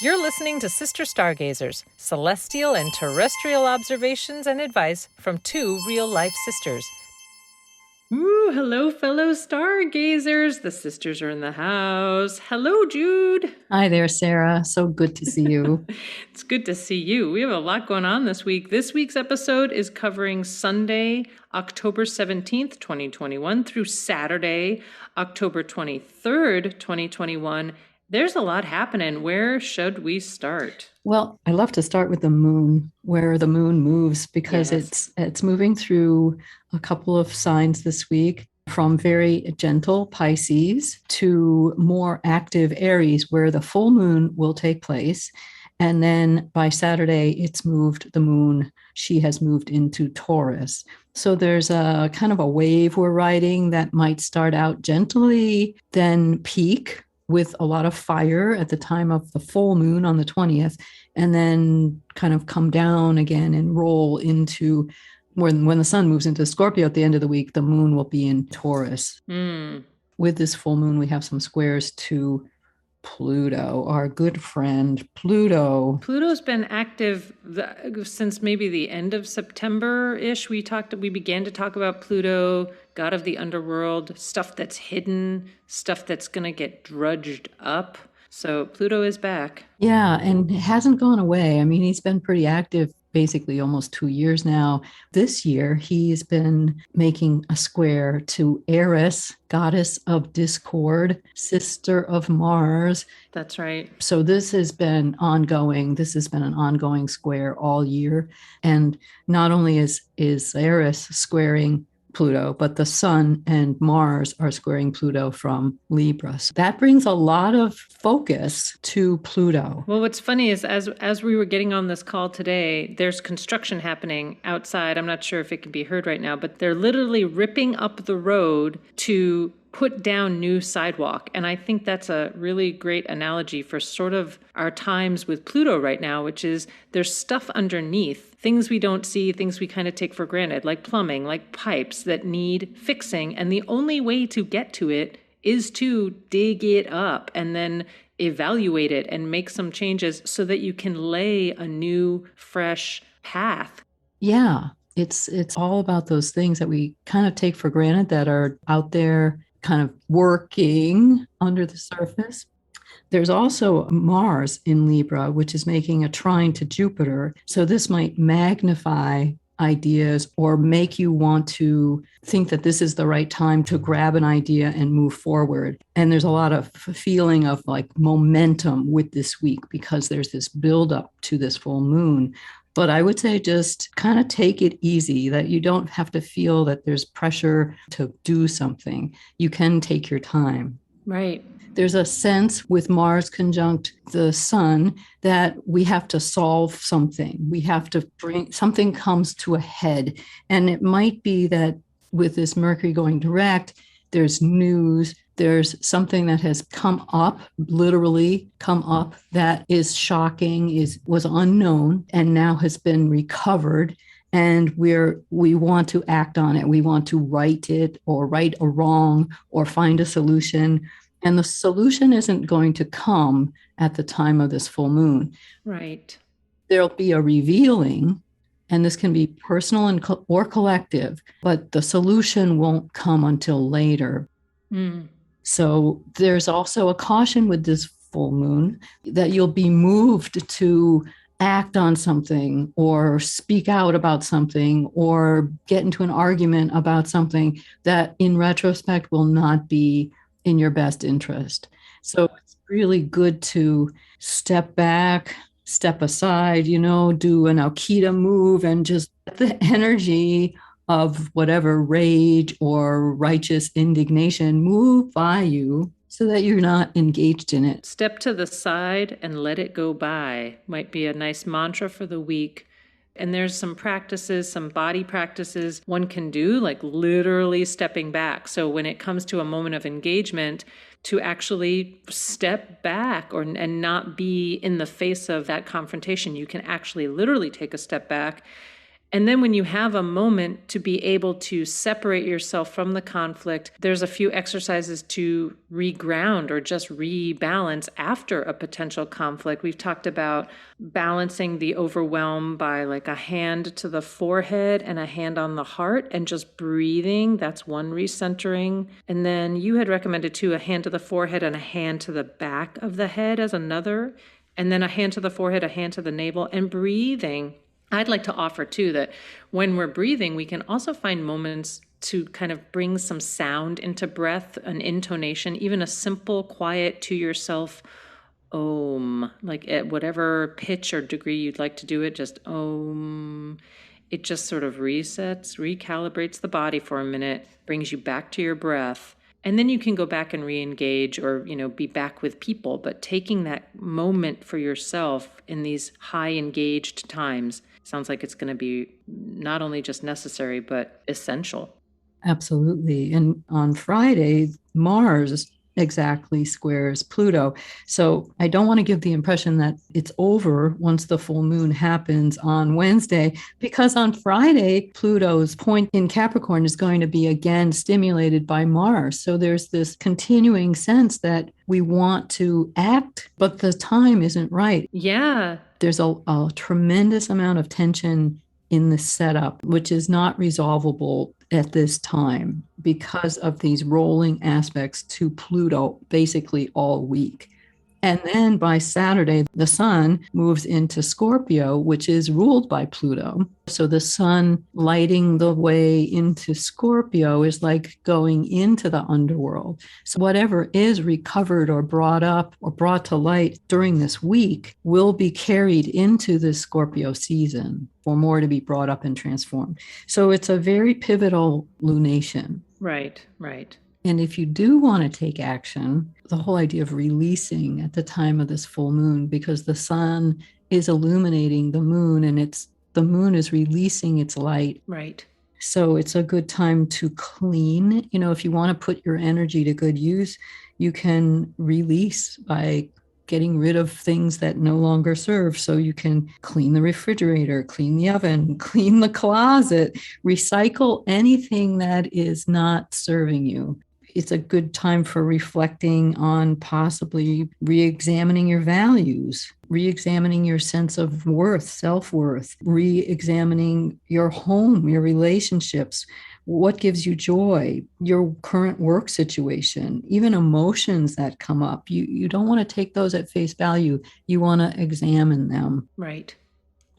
You're listening to Sister Stargazers, celestial and terrestrial observations and advice from two real-life sisters. Ooh, hello, fellow stargazers. The sisters are in the house. Hello, Jude. Hi there, Sarah. So good to see you. It's good to see you. We have a lot going on this week. This week's episode is covering Sunday, October 17th, 2021 through Saturday, October 23rd, 2021. There's a lot happening. Where should we start? Well, I love to start with the moon, where the moon moves, because it's moving through a couple of signs this week, from very gentle Pisces to more active Aries, where the full moon will take place. And then by Saturday, she has moved into Taurus. So there's a kind of a wave we're riding that might start out gently, then peak with a lot of fire at the time of the full moon on the 20th, and then kind of come down again and roll into when the sun moves into Scorpio at the end of the week, the moon will be in Taurus. With this full moon, we have some squares to Pluto, our good friend Pluto. Pluto's been active since maybe the end of September-ish. We began to talk about Pluto, god of the underworld, stuff that's hidden, stuff that's going to get drudged up. So Pluto is back. Yeah, and it hasn't gone away. I mean, he's been pretty active basically almost 2 years now. This year, he's been making a square to Eris, goddess of discord, sister of Mars. That's right. So this has been ongoing. This has been an ongoing square all year. And not only is Eris squaring Pluto, but the sun and Mars are squaring Pluto from Libra. So that brings a lot of focus to Pluto. Well, what's funny is as we were getting on this call today, there's construction happening outside. I'm not sure if it can be heard right now, but they're literally ripping up the road to put down new sidewalk. And I think that's a really great analogy for sort of our times with Pluto right now, which is there's stuff underneath, things we don't see, things we kind of take for granted, like plumbing, like pipes that need fixing. And the only way to get to it is to dig it up and then evaluate it and make some changes so that you can lay a new, fresh path. Yeah, it's all about those things that we kind of take for granted that are out there kind of working under the surface. There's also Mars in Libra, which is making a trine to Jupiter. So this might magnify ideas or make you want to think that this is the right time to grab an idea and move forward. And there's a lot of feeling of like momentum with this week because there's this buildup to this full moon. But I would say just kind of take it easy, that you don't have to feel that there's pressure to do something. You can take your time. Right. There's a sense with Mars conjunct the sun that we have to solve something. We have to bring something comes to a head. And it might be that with this Mercury going direct, there's news, there's something that has come up, literally come up, that is shocking, was unknown, and now has been recovered. And we want to act on it. We want to right it or right a wrong or find a solution. And the solution isn't going to come at the time of this full moon. Right. There'll be a revealing, and this can be personal or collective, but the solution won't come until later. So there's also a caution with this full moon that you'll be moved to act on something or speak out about something or get into an argument about something that in retrospect will not be in your best interest. So it's really good to step back, step aside, do an Alkita move and just let the energy of whatever rage or righteous indignation move by you so that you're not engaged in it. Step to the side and let it go by might be a nice mantra for the week. And there's some practices, some body practices one can do, like literally stepping back. So when it comes to a moment of engagement, to actually step back and not be in the face of that confrontation, you can actually literally take a step back And then when you have a moment to be able to separate yourself from the conflict, there's a few exercises to reground or just rebalance after a potential conflict. We've talked about balancing the overwhelm by like a hand to the forehead and a hand on the heart and just breathing. That's one recentering. And then you had recommended too, a hand to the forehead and a hand to the back of the head as another. And then a hand to the forehead, a hand to the navel, and breathing. I'd like to offer too that when we're breathing, we can also find moments to kind of bring some sound into breath, an intonation, even a simple, quiet to yourself om, like at whatever pitch or degree you'd like to do it, just om. It just sort of resets, recalibrates the body for a minute, brings you back to your breath. And then you can go back and re-engage or, be back with people. But taking that moment for yourself in these high engaged times sounds like it's going to be not only just necessary, but essential. Absolutely. And on Friday, Mars exactly squares Pluto. So I don't want to give the impression that it's over once the full moon happens on Wednesday, because on Friday, Pluto's point in Capricorn is going to be again stimulated by Mars. So there's this continuing sense that we want to act, but the time isn't right. Yeah. There's a tremendous amount of tension in the setup, which is not resolvable at this time because of these rolling aspects to Pluto basically all week. And then by Saturday, the sun moves into Scorpio, which is ruled by Pluto. So the sun lighting the way into Scorpio is like going into the underworld. So whatever is recovered or brought up or brought to light during this week will be carried into the Scorpio season for more to be brought up and transformed. So it's a very pivotal lunation. Right, right. And if you do want to take action, the whole idea of releasing at the time of this full moon, because the sun is illuminating the moon and the moon is releasing its light. Right. So it's a good time to clean. If you want to put your energy to good use, you can release by getting rid of things that no longer serve. So you can clean the refrigerator, clean the oven, clean the closet, recycle anything that is not serving you. It's a good time for reflecting on possibly re-examining your values, re-examining your sense of worth, self-worth, re-examining your home, your relationships, what gives you joy, your current work situation, even emotions that come up. You don't want to take those at face value. You want to examine them. Right.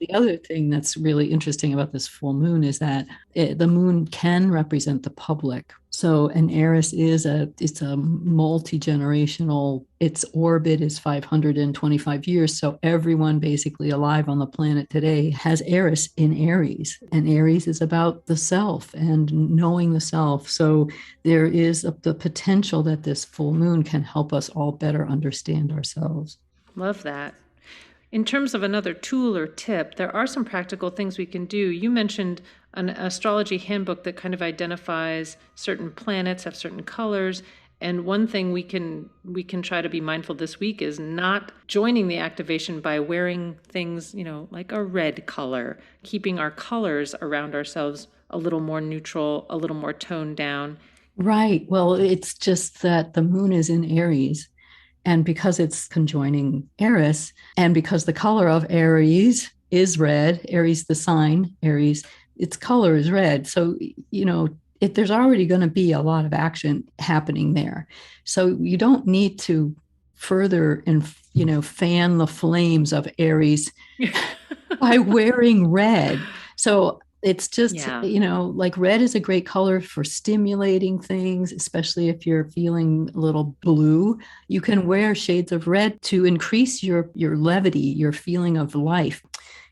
The other thing that's really interesting about this full moon is that the moon can represent the public. So an Eris it's a multi-generational, its orbit is 525 years. So everyone basically alive on the planet today has Eris in Aries. And Aries is about the self and knowing the self. So there is the potential that this full moon can help us all better understand ourselves. Love that. In terms of another tool or tip, there are some practical things we can do. You mentioned an astrology handbook that kind of identifies certain planets have certain colors. And one thing we can try to be mindful this week is not joining the activation by wearing things, like a red color, keeping our colors around ourselves a little more neutral, a little more toned down. Right. Well, it's just that the moon is in Aries. And because it's conjoining Eris, and because the color of Aries is red, Aries, the sign, Aries, its color is red. So, there's already going to be a lot of action happening there. So you don't need to further and, fan the flames of Aries by wearing red. So it's just, like red is a great color for stimulating things, especially if you're feeling a little blue. You can wear shades of red to increase your levity, your feeling of life.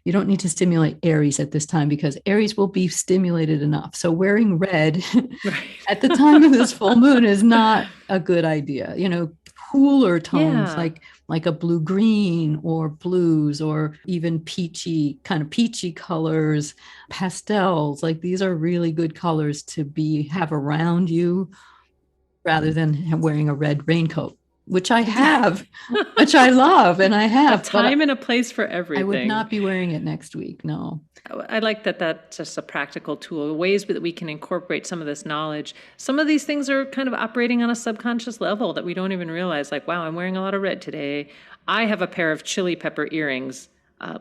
You don't need to stimulate Aries at this time because Aries will be stimulated enough. So wearing red at the time of this full moon is not a good idea. Cooler tones like a blue-green or blues or even peachy colors, pastels. Like these are really good colors to have around you rather than wearing a red raincoat. which I have, which I love, and I have. A time and a place for everything. I would not be wearing it next week, no. I like that that's just a practical tool, ways that we can incorporate some of this knowledge. Some of these things are kind of operating on a subconscious level that we don't even realize, like, wow, I'm wearing a lot of red today. I have a pair of chili pepper earrings,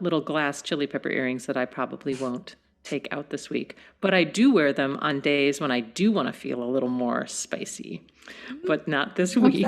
little glass chili pepper earrings that I probably won't take out this week. But I do wear them on days when I do want to feel a little more spicy, but not this week.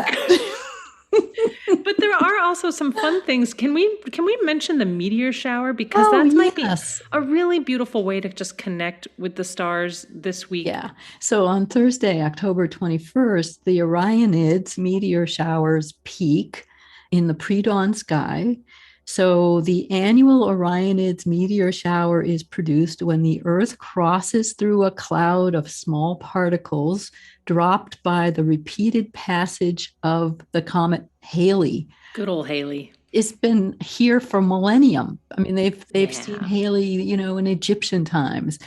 But there are also some fun things. Can we mention the meteor shower? Because that might be a really beautiful way to just connect with the stars this week. Yeah. So on Thursday, October 21st, the Orionids meteor showers peak in the pre-dawn sky. So the annual Orionids meteor shower is produced when the Earth crosses through a cloud of small particles dropped by the repeated passage of the comet Halley. Good old Halley. It's been here for millennium. I mean, they've seen Halley, in Egyptian times.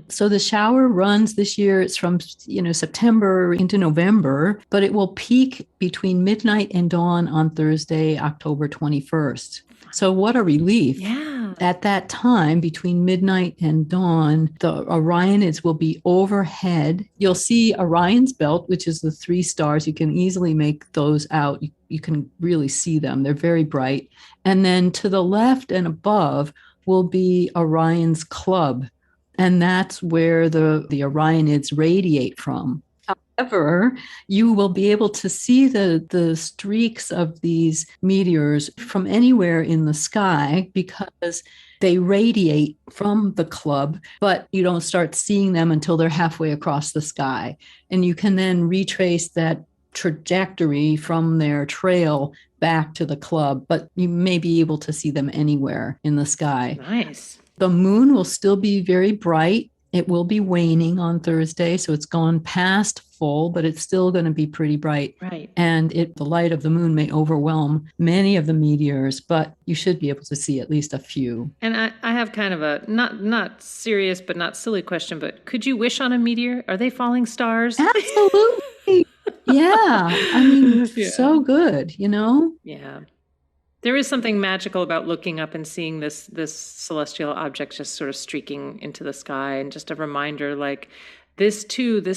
So the shower runs this year. It's from, September into November, but it will peak between midnight and dawn on Thursday, October 21st. So what a relief. Yeah. At that time, between midnight and dawn, the Orionids will be overhead. You'll see Orion's belt, which is the 3 stars. You can easily make those out. You can really see them. They're very bright. And then to the left and above will be Orion's club. And that's where the Orionids radiate from. However, you will be able to see the streaks of these meteors from anywhere in the sky because they radiate from the club, but you don't start seeing them until they're halfway across the sky. And you can then retrace that trajectory from their trail back to the club, but you may be able to see them anywhere in the sky. Nice. The moon will still be very bright. It will be waning on Thursday, so it's gone past full, but it's still going to be pretty bright. Right. And the light of the moon may overwhelm many of the meteors, but you should be able to see at least a few. And I have kind of a not serious but not silly question, but could you wish on a meteor? Are they falling stars? Absolutely. Yeah. I mean, so good, Yeah. There is something magical about looking up and seeing this celestial object just sort of streaking into the sky, and just a reminder, like, this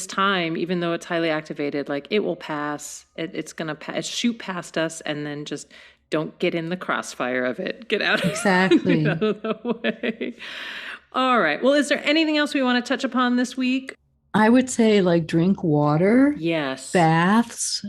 time, even though it's highly activated, like, it will pass. It's going to shoot past us, and then just don't get in the crossfire of it. Get out, exactly. Get out of the way. All right. Well, is there anything else we want to touch upon this week? I would say, like, drink water. Yes. Baths,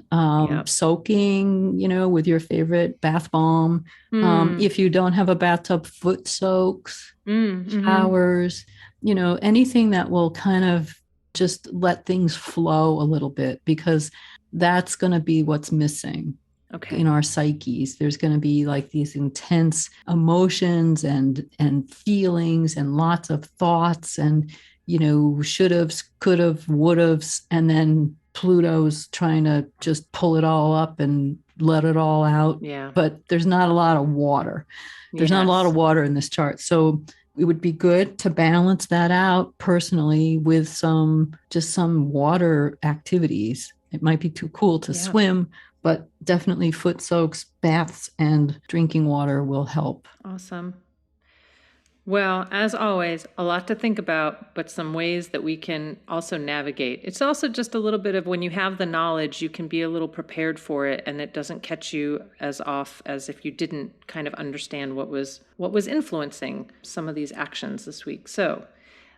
soaking, with your favorite bath bomb. If you don't have a bathtub, foot soaks, showers, anything that will kind of just let things flow a little bit, because that's going to be what's missing. Okay. In our psyches. There's going to be like these intense emotions and feelings and lots of thoughts and should-haves, could-have, would-haves, and then Pluto's trying to just pull it all up and let it all out. Yeah. But there's not a lot of water. There's not a lot of water in this chart. So it would be good to balance that out personally with some water activities. It might be too cool to swim, but definitely foot soaks, baths, and drinking water will help. Awesome. Well, as always, a lot to think about, but some ways that we can also navigate. It's also just a little bit of, when you have the knowledge, you can be a little prepared for it, and it doesn't catch you as off as if you didn't kind of understand what was influencing some of these actions this week. So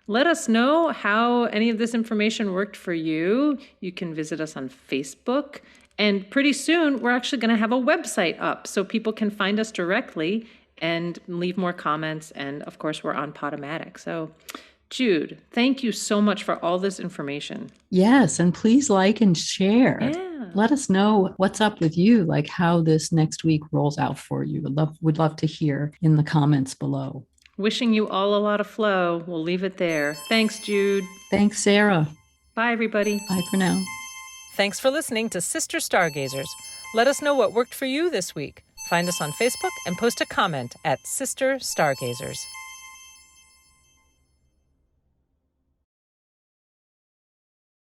let us know how any of this information worked for you. You can visit us on Facebook, and pretty soon we're actually going to have a website up so people can find us directly and leave more comments. And of course, we're on Podomatic. So Jude, thank you so much for all this information. Yes, and please like and share. Yeah. Let us know what's up with you, like how this next week rolls out for you. Would love to hear in the comments below. Wishing you all a lot of flow. We'll leave it there. Thanks, Jude. Thanks, Sarah. Bye, everybody. Bye for now. Thanks for listening to Sister Stargazers. Let us know what worked for you this week. Find us on Facebook and post a comment at Sister Stargazers.